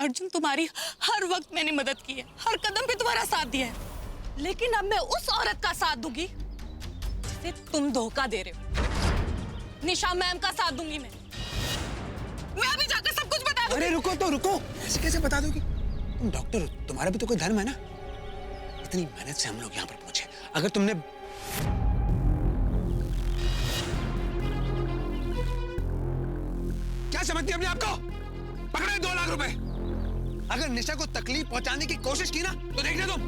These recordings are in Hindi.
अर्जुन, तुम्हारी हर वक्त मैंने मदद की है, हर कदम पे तुम्हारा साथ दिया है, लेकिन अब मैं उस औरत का साथ दूंगी जिसे तुम धोखा दे रहे हो। निशा मैम का साथ दूंगी मैं अभी जाकर सब कुछ बता दूंगी। अरे रुको तो रुको, ऐसे कैसे बता दोगी? तुम डॉक्टर हो, तुम्हारा भी तो कोई धर्म है ना। इतनी मेहनत से हम लोग यहाँ पर पहुंचे, अगर तुमने क्या समझती अपने आप को? पकड़े 2 लाख रुपए। अगर निशा को तकलीफ पहुंचाने की कोशिश की ना तो देखना तुम।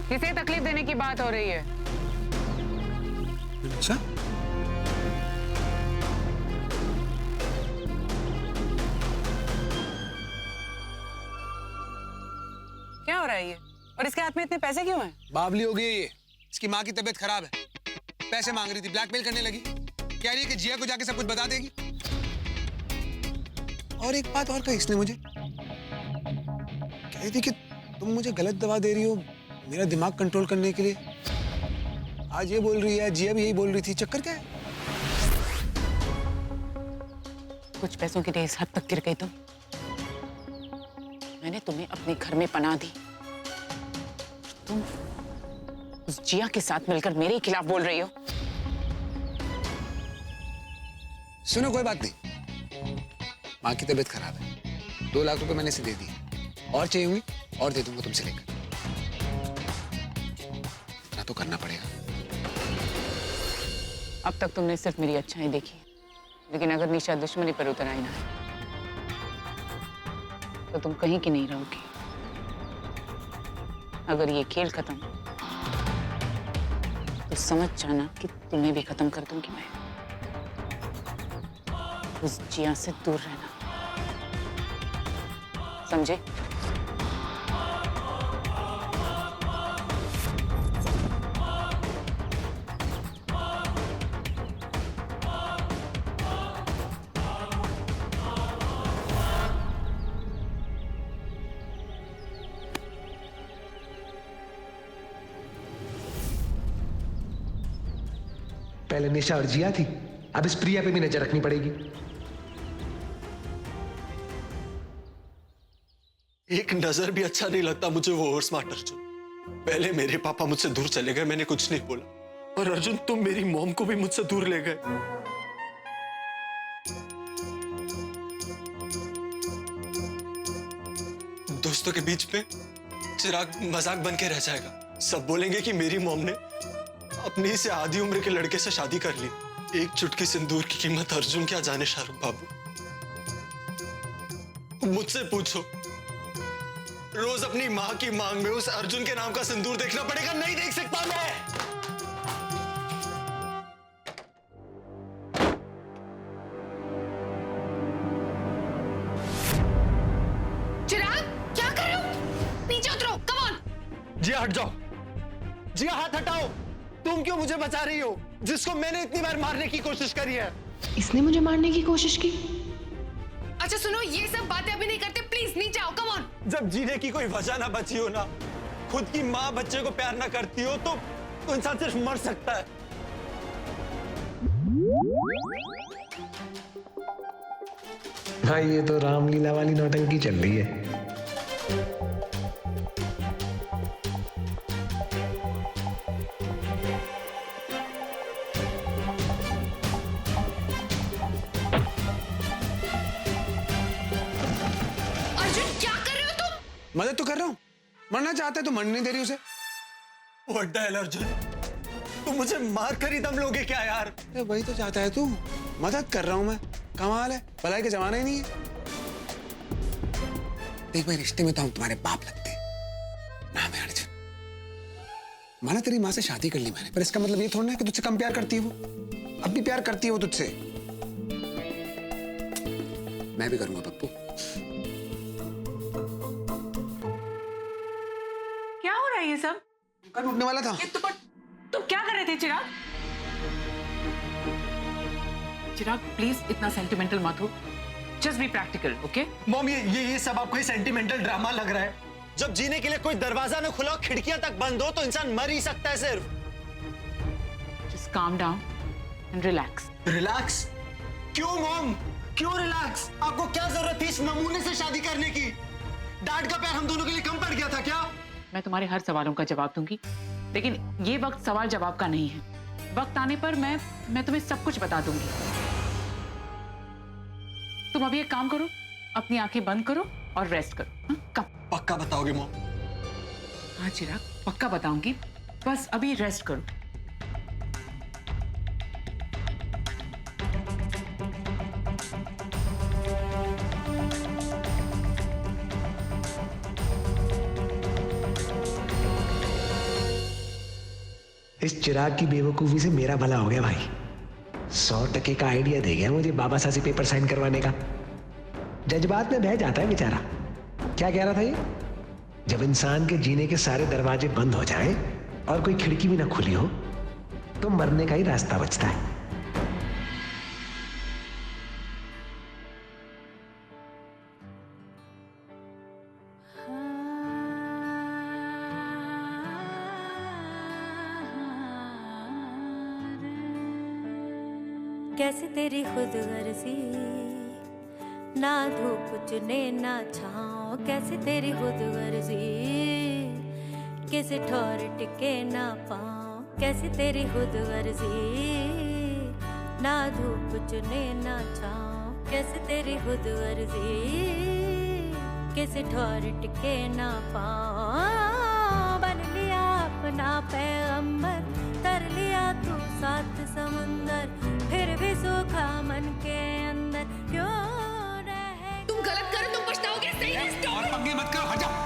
किसे तकलीफ देने की बात हो रही है? निशा? क्या हो रहा है ये? और इसके हाथ में इतने पैसे क्यों हैं? बावली हो गई है ये। इसकी माँ की तबीयत खराब है, पैसे मांग रही थी, ब्लैकमेल करने लगी, कह रही है कि जिया को जाके सब कुछ बता देगी। और एक बात और कही इसने मुझे, कह रही थी कि तुम मुझे गलत दवा दे रही हो मेरा दिमाग कंट्रोल करने के लिए। आज ये बोल रही है, जिया भी यही बोल रही थी। चक्कर क्या है? कुछ पैसों के लिए इस हद तक गिर गई तुम? मैंने तुम्हें अपने घर में पनाह दी, तुम उस जिया के साथ मिलकर मेरे ही खिलाफ बोल रही हो। सुनो, कोई बात नहीं, माँ की तबीयत खराब है, 2 लाख रुपए मैंने इसे दे दिए, और चाहिए होंगी और दे दूंगा तुमसे लेकर। इतना तो करना पड़ेगा। अब तक तुमने सिर्फ मेरी अच्छाई देखी, लेकिन अगर निशा दुश्मनी पर उतर आई ना तो तुम कहीं की नहीं रहोगी। अगर ये खेल खत्म तो समझ जाना कि तुम्हें भी खत्म कर दूंगी मैं। उस जिया से दूर रहना, समझे? पहले निशा और जिया थी, अब इस प्रिया पे भी नजर रखनी पड़ेगी। एक नजर भी अच्छा नहीं लगता मुझे वो और स्मार्ट अर्जुन। पहले मेरे पापा मुझसे दूर चले गए, मैंने कुछ नहीं बोला, और अर्जुन तुम मेरी मॉम को भी मुझसे दूर ले गए। दोस्तों के बीच में चिराग मजाक बन के रह जाएगा। सब बोलेंगे कि मेरी मॉम ने अपनी से आधी उम्र के लड़के से शादी कर ली। एक चुटकी सिंदूर की कीमत अर्जुन क्या जाने शाहरुख बाबू। मुझसे पूछो, रोज अपनी मां की मांग में उस अर्जुन के नाम का सिंदूर देखना पड़ेगा? नहीं देख सकता मैं। चिराग, क्या कर रहे हो? नीचे उतरो, कम ऑन। जिया हट जाओ, जिया हाथ हटाओ। तुम क्यों मुझे बचा रही हो, जिसको मैंने इतनी बार मारने की कोशिश करी है? इसने मुझे मारने की कोशिश की? अच्छा सुनो, ये सब बातें अभी नहीं करते, प्लीज नीचे आओ, कम ऑन। जब जीने की कोई वजह ना बची हो ना, खुद की माँ बच्चे को प्यार ना करती हो तो इंसान सिर्फ मर सकता है। हाँ, ये तो रामलीला वाली नौटंकी चल रही है। मदद तो कर रहा हूं, मरना चाहता है तो मरने नहीं दे रही उसे। What the hell, अर्जुन, तुम मुझे मार कर ही दम लोगे क्या यार? वही तो चाहता है तू, मदद कर रहा हूं मैं। कमाल है, भलाई का जमाना ही नहीं है। देख भाई, रिश्ते में तो हम तुम्हारे बाप लगते हैं। नाम है अर्जुन। माना तेरी माँ से शादी कर ली मैंने, पर इसका मतलब ये थोड़ा ना है कि तुझसे कम प्यार करती है वो। अब भी प्यार करती है वो तुझसे। मैं भी करूंगा पप्पू। क्या हो रहा है ये सब? कल उठने वाला था। तुम क्या कर रहे थे चिराग? चिराग प्लीज इतना सेंटिमेंटल मत हो, just be practical, okay? Mom, ये सब आपको सेंटिमेंटल ड्रामा लग रहा है। जब जीने के लिए कोई दरवाजा ना खुला, खिड़कियां तक बंद हो तो इंसान मर ही सकता है सिर्फ। Just calm down and relax. Relax? क्यों मॉम, क्यों रिलैक्स? आपको क्या जरूरत थी इस नमूने से शादी करने की? डैड का प्यार हम दोनों के लिए कम पड़ गया था क्या? मैं तुम्हारे हर सवालों का जवाब दूंगी, लेकिन ये वक्त सवाल जवाब का नहीं है। वक्त आने पर मैं तुम्हें सब कुछ बता दूंगी। तुम अभी एक काम करो, अपनी आंखें बंद करो और रेस्ट करो। कम। पक्का बताओगे मॉम? हाँ चिराग, पक्का बताऊंगी, बस अभी रेस्ट करो। इस चिराग की बेवकूफी से मेरा भला हो गया भाई। 100% का आइडिया दे गया मुझे बाबा साहब से पेपर साइन करवाने का। जज्बात में बह जाता है बेचारा। क्या कह रहा था ये? जब इंसान के जीने के सारे दरवाजे बंद हो जाएं और कोई खिड़की भी ना खुली हो तो मरने का ही रास्ता बचता है। कैसे तेरी खुद गर्जी, ना धूप चुने ना छाँव, कैसे तेरी खुद गर्जी, किसी ठोर टिके ना पाँव, कैसे तेरी खुद गर्जी, ना धूप चुने ना छाँव, कैसे तेरी खुद गर्जी, किसी ठोर टिके ना पाँव। बन लिया अपना पैगंबर, तर लिया तू सात समुंदर, फिर भी सूखा मन के अंदर क्यों रहे। तुम गलत करो, तुम पछताओगे। सही है, स्टॉप। और पंगे मत करो, हट जाओ।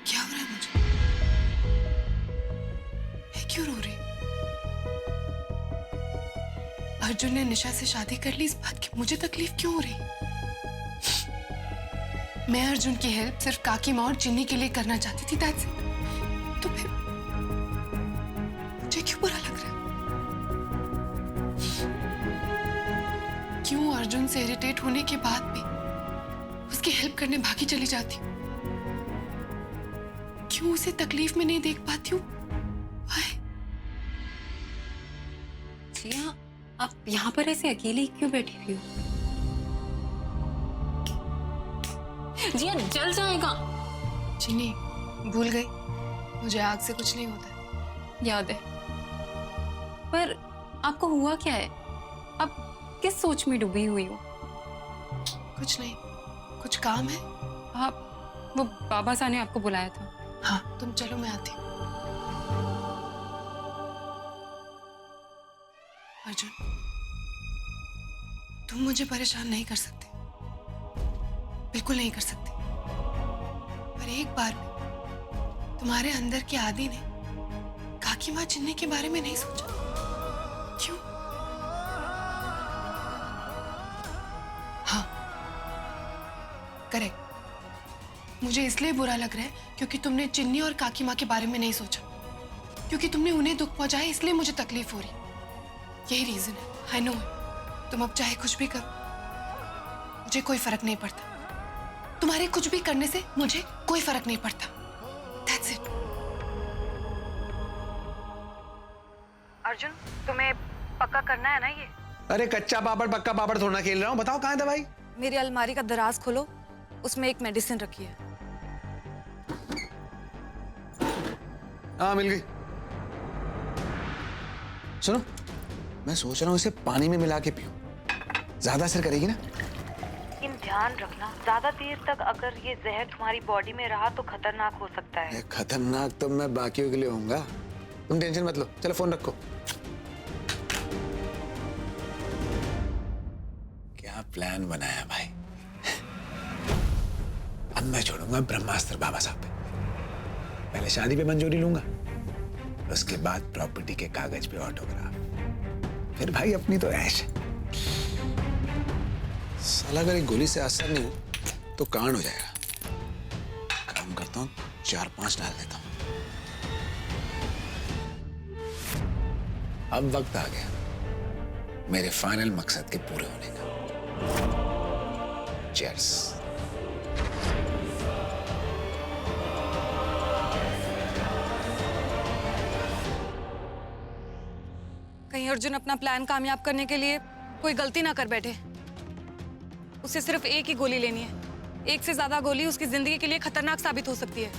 क्या हो रहा है मुझे? मैं क्यों रो रही? अर्जुन ने निशा से शादी कर ली, इस बात की मुझे तकलीफ क्यों हो रही? मैं अर्जुन की हेल्प सिर्फ काकी माँ और चिन्नी के लिए करना चाहती थी, दैट्स इट। तो फिर मुझे क्यों बुरा लग रहा है? क्यों अर्जुन से इरिटेट होने के बाद भी उसकी हेल्प करने भागी चली जाती हूँ? क्यों उसे तकलीफ में नहीं देख पाती हूँ? जिया, आप यहाँ पर ऐसे अकेली क्यों बैठी हुई हो? जिया, जल जाएगा। चिन्नी, भूल गई, मुझे आग से कुछ नहीं होता। याद है, पर आपको हुआ क्या है? आप किस सोच में डूबी हुई हो? कुछ नहीं, कुछ काम है? आप, वो बाबा साहब ने आपको बुलाया था। हाँ, तुम चलो, मैं आती हूँ। अर्जुन, तुम मुझे परेशान नहीं कर सकते, बिल्कुल नहीं कर सकते। पर एक बार भी तुम्हारे अंदर की आदि ने काकी माँ चिन्नी के बारे में नहीं सोचा? क्यों? हाँ, करेक्ट। मुझे इसलिए बुरा लग रहा है क्योंकि तुमने चिन्नी और काकी माँ के बारे में नहीं सोचा, क्योंकि तुमने उन्हें दुख पहुंचाया, इसलिए मुझे तकलीफ हो रही। यही रीजन है। I know. तुम अब चाहे कुछ भी करो, मुझे कोई फर्क नहीं पड़ता। तुम्हारे कुछ भी करने से मुझे कोई फर्क नहीं पड़ता। That's it. अर्जुन, तुम्हें पक्का करना है ना ये? अरे कच्चा पापड़ पक्का पापड़ थोड़ा खेल रहा हूँ। बताओ कहाँ है दवाई? मेरी अलमारी का दराज खोलो, उसमें एक मेडिसिन रखी है। हाँ, मिल गई। सुनो, मैं सोच रहा हूँ इसे पानी में मिला के पियो, ज्यादा असर करेगी ना। लेकिन ध्यान रखना, ज्यादा देर तक अगर ये जहर तुम्हारी बॉडी में रहा तो खतरनाक हो सकता है। खतरनाक तो मैं बाकियों के लिए होऊंगा, तुम टेंशन मत लो। चलो फोन रखो। क्या प्लान बनाया भाई। अब मैं छोड़ूंगा ब्रह्मास्त्र बाबा साहब पे। पहले शादी पे मंजूरी लूंगा, उसके बाद प्रॉपर्टी के कागज पे ऑटोग्राफ, फिर भाई अपनी तो ऐश है। साला अगर एक गोली से असर नहीं हो तो कांड हो जाएगा। काम करता हूँ, 4-5 डाल देता हूँ। अब वक्त आ गया मेरे फाइनल मकसद के पूरे होने का। चीयर्स। कहीं अर्जुन अपना प्लान कामयाब करने के लिए कोई गलती ना कर बैठे। उसे सिर्फ एक ही गोली लेनी है। एक से ज्यादा गोली उसकी जिंदगी के लिए खतरनाक साबित हो सकती है।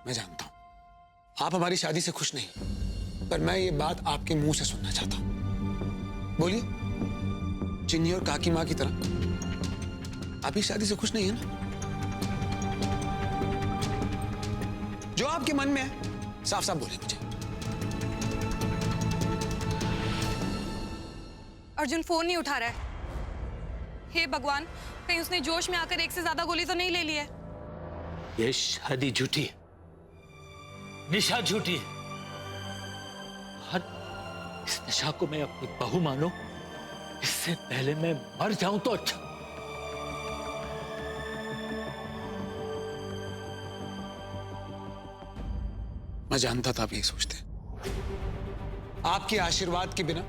मैं जानता हूं आप हमारी शादी से खुश नहीं, पर मैं ये बात आपके मुंह से सुनना चाहता हूं। बोलिए, चिन्नी और काकी माँ की तरह आप इस शादी से खुश नहीं है ना? जो आपके मन में है साफ साफ बोलिए मुझे। अर्जुन फोन नहीं उठा रहा है। हे भगवान, कहीं उसने जोश में आकर एक से ज्यादा गोली तो नहीं ले ली है। ये शादी झूठी है, निशा झूठी है। हर इस निशा को मैं अपनी बहू मानूं, इससे पहले मैं मर जाऊं तो अच्छा। मैं जानता था आप यही सोचते हैं। आपके आशीर्वाद के बिना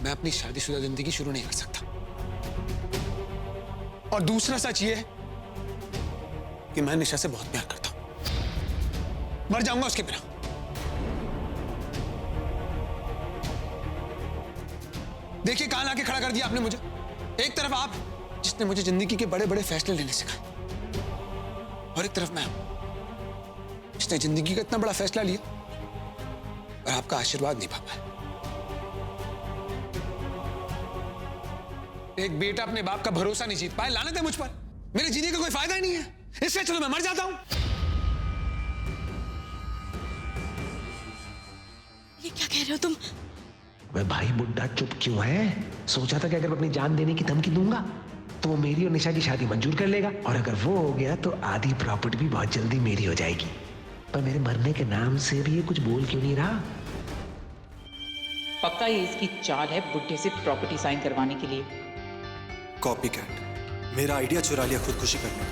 मैं अपनी शादीशुदा जिंदगी शुरू नहीं कर सकता। और दूसरा सच ये है कि मैं निशा से बहुत प्यार करता हूं। मर जाऊंगा उसके बिना। देखिए कहां लाके खड़ा कर दिया आपने मुझे। एक तरफ आप जिसने मुझे जिंदगी के बड़े बड़े फैसले लेने सिखाए, और एक तरफ मैं जिसने जिंदगी का इतना बड़ा फैसला लिया और आपका आशीर्वाद नहीं पा पाया। एक बेटा अपने बाप का भरोसा नहीं जीत पाए, लानत है मुझ पर। मेरे जीने का कोई फायदा ही नहीं है। इससे चलो मैं मर जाता हूं। ये क्या कह रहे हो तुम? वह भाई बुड्ढा चुप क्यों है? सोचा था कि अगर मैं अपनी जान देने की धमकी दूंगा तो वो मेरी और निशा की शादी मंजूर कर लेगा, और अगर वो हो गया तो आधी प्रॉपर्टी भी बहुत जल्दी मेरी हो जाएगी। पर मेरे मरने के नाम से भी ये कुछ बोल क्यों नहीं रहा? पक्का ये इसकी चाल है बुड्ढे से प्रॉपर्टी साइन करवाने के लिए। कॉपी कैट, मेरा आइडिया चुरा लिया खुदकुशी करने का।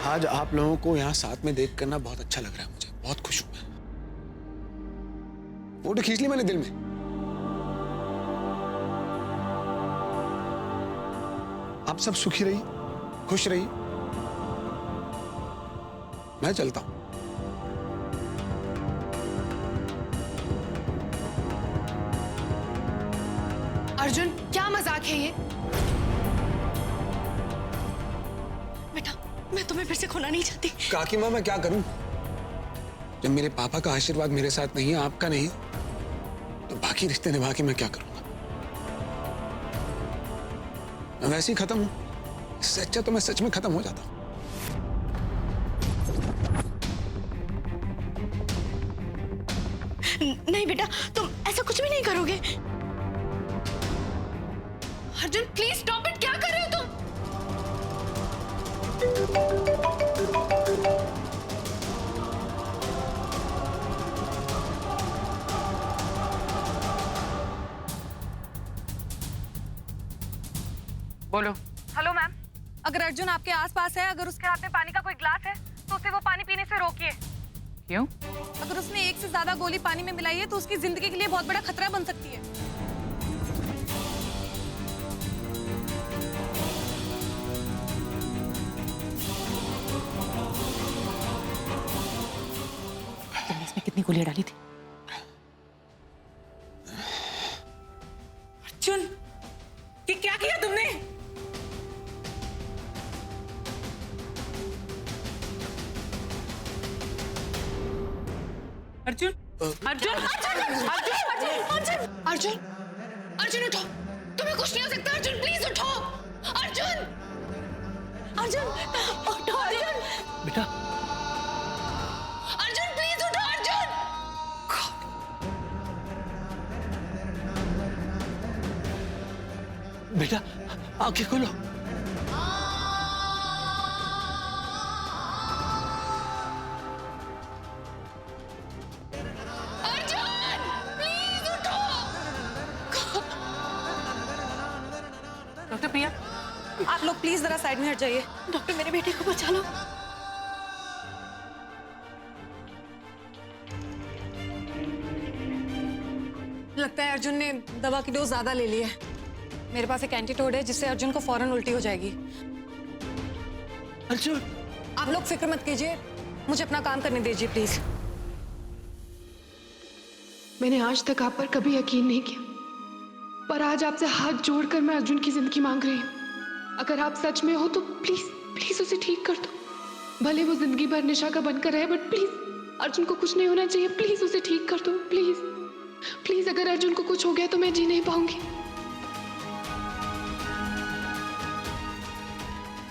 आज आप लोगों को यहां साथ में देख करना बहुत अच्छा लग रहा है मुझे। बहुत खुश हूं मैं। फोटो खींच ली मैंने दिल में। आप सब सुखी रहिए, खुश रहिए। मैं चलता हूं। अर्जुन, क्या मजाक है ये? बेटा, मैं तुम्हें फिर से खोना नहीं चाहती। काकी माँ, मैं क्या करूं? जब मेरे पापा का आशीर्वाद मेरे साथ नहीं है, आपका नहीं, तो बाकी रिश्ते निभा के मैं क्या करूंगा? मैं वैसे ही खत्म हूं। इससे अच्छा तो मैं सच में खत्म हो जाता हूं। नहीं बेटा, तुम ऐसा कुछ भी नहीं करोगे। Arjun please stop it. क्या कर रहे हो तुम? बोलो। हेलो मैम, अगर अर्जुन आपके आसपास है, अगर उसके हाथ में पानी का कोई ग्लास है तो उसे वो पानी पीने से रोकिए। क्यों? अगर उसने एक से ज्यादा गोली पानी में मिलाई है तो उसकी जिंदगी के लिए बहुत बड़ा खतरा बन सकती है। तुमने इसमें कितनी गोलियां डाली थी? अर्जुन, ये क्या किया तुमने? अर्जुन, अर्जुन, अर्जुन, अर्जुन उठो। तुम्हें कुछ नहीं हो सकता। अर्जुन प्लीज उठो। अर्जुन, अर्जुन उठो। अर्जुन, बेटा, अर्जुन प्लीज उठो। अर्जुन, बेटा आंखें खोलो। डॉक्टर प्रिया, आप लोग प्लीज जरा साइड में हट जाइए। डॉक्टर मेरे बेटे को बचा लो। लगता है अर्जुन ने दवा की डोज ज्यादा ले ली है। मेरे पास एक एंटीडोट है जिससे अर्जुन को फौरन उल्टी हो जाएगी। अर्जुन, आप लोग फिक्र मत कीजिए, मुझे अपना काम करने दीजिए प्लीज। मैंने आज तक आप पर कभी यकीन नहीं किया, पर आज आपसे हाथ जोड़कर मैं अर्जुन की जिंदगी मांग रही हूँ। अगर आप सच में हो तो प्लीज प्लीज उसे ठीक कर दो। भले वो जिंदगी भर निशा का बनकर रहे, बट प्लीज अर्जुन को कुछ नहीं होना चाहिए। प्लीज उसे ठीक कर दो, प्लीज प्लीज। अगर अर्जुन को कुछ हो गया तो मैं जी नहीं पाऊंगी।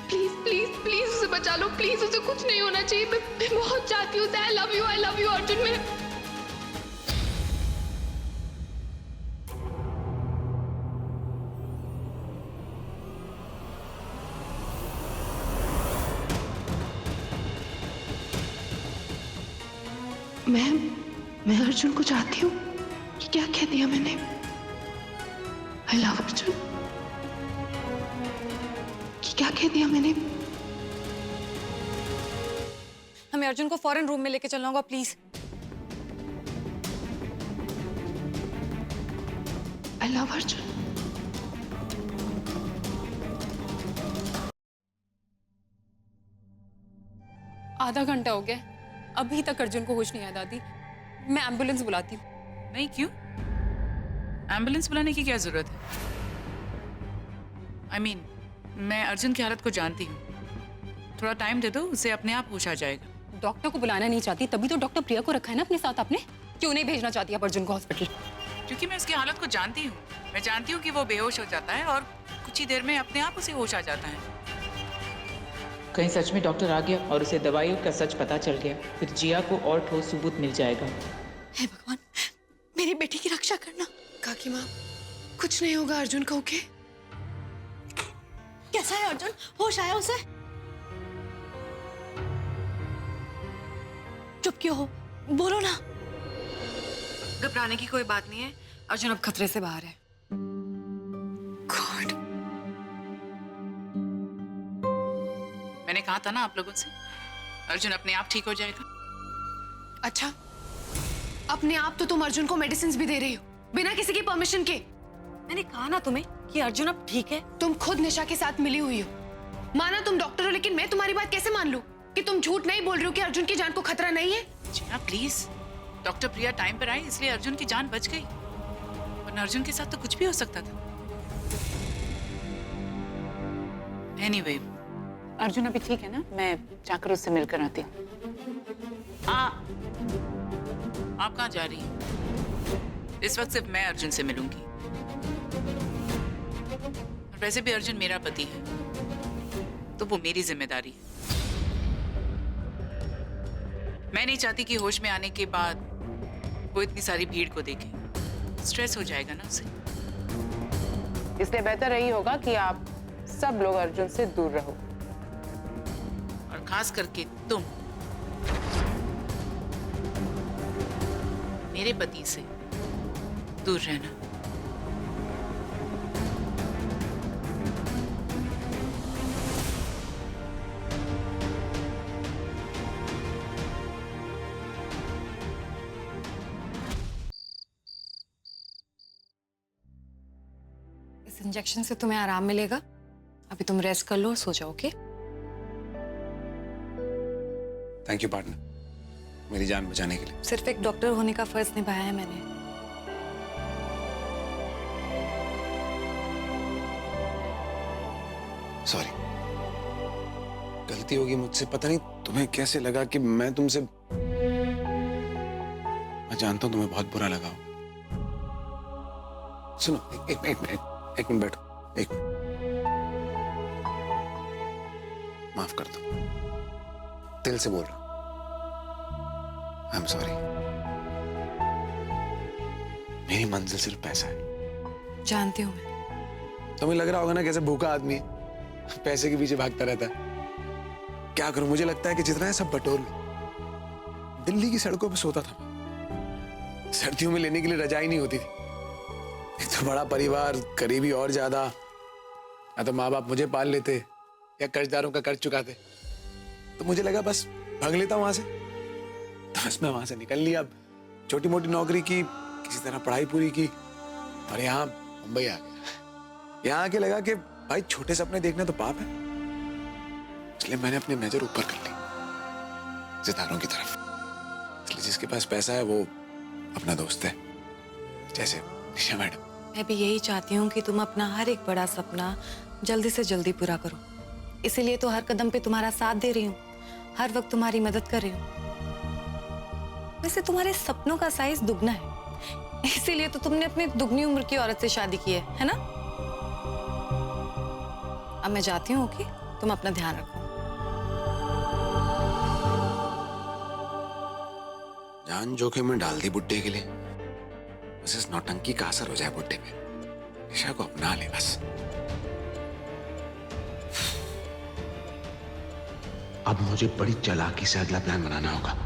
प्लीज प्लीज प्लीज उसे बचा लो, प्लीज। उसे कुछ नहीं होना चाहिए। मैं बहुत चाहती हूँ। I love you Arjun. मैं अर्जुन को चाहती हूँ। ये क्या कह दिया मैंने? I love Arjun. ये क्या कह दिया मैंने? हमें अर्जुन को फौरन रूम में लेके चलना होगा प्लीज। I love Arjun. आधा घंटा हो गया, अभी तक अर्जुन को होश नहीं आया दादी। मैं एम्बुलेंस बुलाती हूँ। नहीं, क्यों? एम्बुलेंस बुलाने की क्या जरूरत है? I mean, मैं अर्जुन की हालत को जानती हूँ। थोड़ा टाइम दे दो, उसे अपने आप होश आ जाएगा। डॉक्टर को बुलाना नहीं चाहती तभी तो डॉक्टर प्रिया को रखा है ना अपने साथ आपने। क्यों नहीं भेजना चाहती आप अर्जुन को हॉस्पिटल? क्योंकि मैं उसकी हालत को जानती हूँ। मैं जानती हूँ कि वो बेहोश हो जाता है और कुछ ही देर में अपने आप उसे होश आ जाता है। कहीं सच में डॉक्टर आ गया और उसे दवाइयों का सच पता चल गया, फिर जिया को और ठोस सबूत मिल जाएगा। हे भगवान, मेरी बेटी की रक्षा करना। काकी माँ, कुछ नहीं होगा अर्जुन को, ओके? कैसा है अर्जुन? होश आया उसे? चुप क्यों हो? बोलो ना। घबराने की कोई बात नहीं है, अर्जुन अब खतरे से बाहर है। गॉड, मैंने कहा था ना आप लोगों से, अर्जुन अपने आप ठीक हो जाएगा। अच्छा, अपने आप तो तुम अर्जुन को मेडिसिन भी दे रही हो बिना किसी की परमिशन के। मैंने कहा ना तुम्हें कि अर्जुन अब ठीक है। तुम खुद निशा के साथ मिली हुई हो। माना तुम डॉक्टर हो, लेकिन मैं तुम्हारी बात कैसे मान लूं कि तुम झूठ नहीं बोल रही हो कि अर्जुन की जान को खतरा नहीं है? जिया प्लीज, डॉक्टर प्रिया टाइम पर आई इसलिए अर्जुन की जान बच गई, वरना अर्जुन के साथ तो कुछ भी हो सकता था। एनीवे, अर्जुन अभी ठीक है ना? मैं जाकर उससे मिलकर आती हूँ। आप कहाँ जा रही हैं? इस वक्त सिर्फ मैं अर्जुन से मिलूंगी। और वैसे भी अर्जुन मेरा पति है, तो वो मेरी जिम्मेदारी है। मैं नहीं चाहती कि होश में आने के बाद वो इतनी सारी भीड़ को देखे। स्ट्रेस हो जाएगा ना उसे। इसलिए बेहतर यही होगा कि आप सब लोग अर्जुन से दूर रहो, और खास करके तुम मेरे पति से दूर रहना। इस इंजेक्शन से तुम्हें आराम मिलेगा। अभी तुम रेस्ट कर लो और सो जाओ, ओके? थैंक यू पार्टनर, मेरी जान बचाने के लिए। सिर्फ एक डॉक्टर होने का फर्ज निभाया है मैंने। सॉरी, गलती होगी मुझसे। पता नहीं तुम्हें कैसे लगा कि मैं तुमसे, मैं जानता हूं तुम्हें बहुत बुरा लगा होगा। सुनो, एक मिनट बैठो, एक मिनट। माफ कर दो, दिल से बोल रहा हूं। I am sorry. मेरी मंजिल सिर्फ पैसा है। जानती हूँ मैं। तुम्हें लग रहा होगा ना कैसे भूखा आदमी है, पैसे के पीछे भागता रहता है। क्या करूं, मुझे लगता है कि जितना है सब बटोर लूं। दिल्ली की सड़कों पे सोता था, सर्दियों में लेने के लिए रजाई नहीं होती थी। एक तो बड़ा परिवार, करीबी और ज्यादा। या तो माँ बाप मुझे पाल लेते या कर्जदारों का कर्ज चुकाते। तो मुझे लगा बस भाग लेता वहां से। तो बस मैं वहां से निकल लिया, छोटी मोटी नौकरी की, किसी तरह पढ़ाई पूरी की और यहाँ मुंबई आ गया। यहाँ आके लगा कि भाई छोटे सपने देखना तो पाप है, इसलिए मैंने अपनी नजर ऊपर कर ली, सितारों की तरफ। इसलिए जिसके पास पैसा है वो अपना दोस्त है, जैसे निशा मैडम। मैं भी यही चाहती हूँ कि तुम अपना हर एक बड़ा सपना जल्दी से जल्दी पूरा करो। इसीलिए तो हर कदम पे तुम्हारा साथ दे रही हूँ, हर वक्त तुम्हारी मदद कर रही हूँ। वैसे तुम्हारे सपनों का साइज दुगना है, इसीलिए तो तुमने अपनी दुगनी उम्र की औरत से शादी की है ना? अब मैं जाती हूँ, ओके? तुम अपना ध्यान रखो। जान जोखिम में डाल दी बुड्ढे के लिए, बस इस नौटंकी का असर हो जाए बुड्ढे पे। निशा को अपना ले बस। अब मुझे बड़ी चालाकी से अगला प्लान बनाना होगा।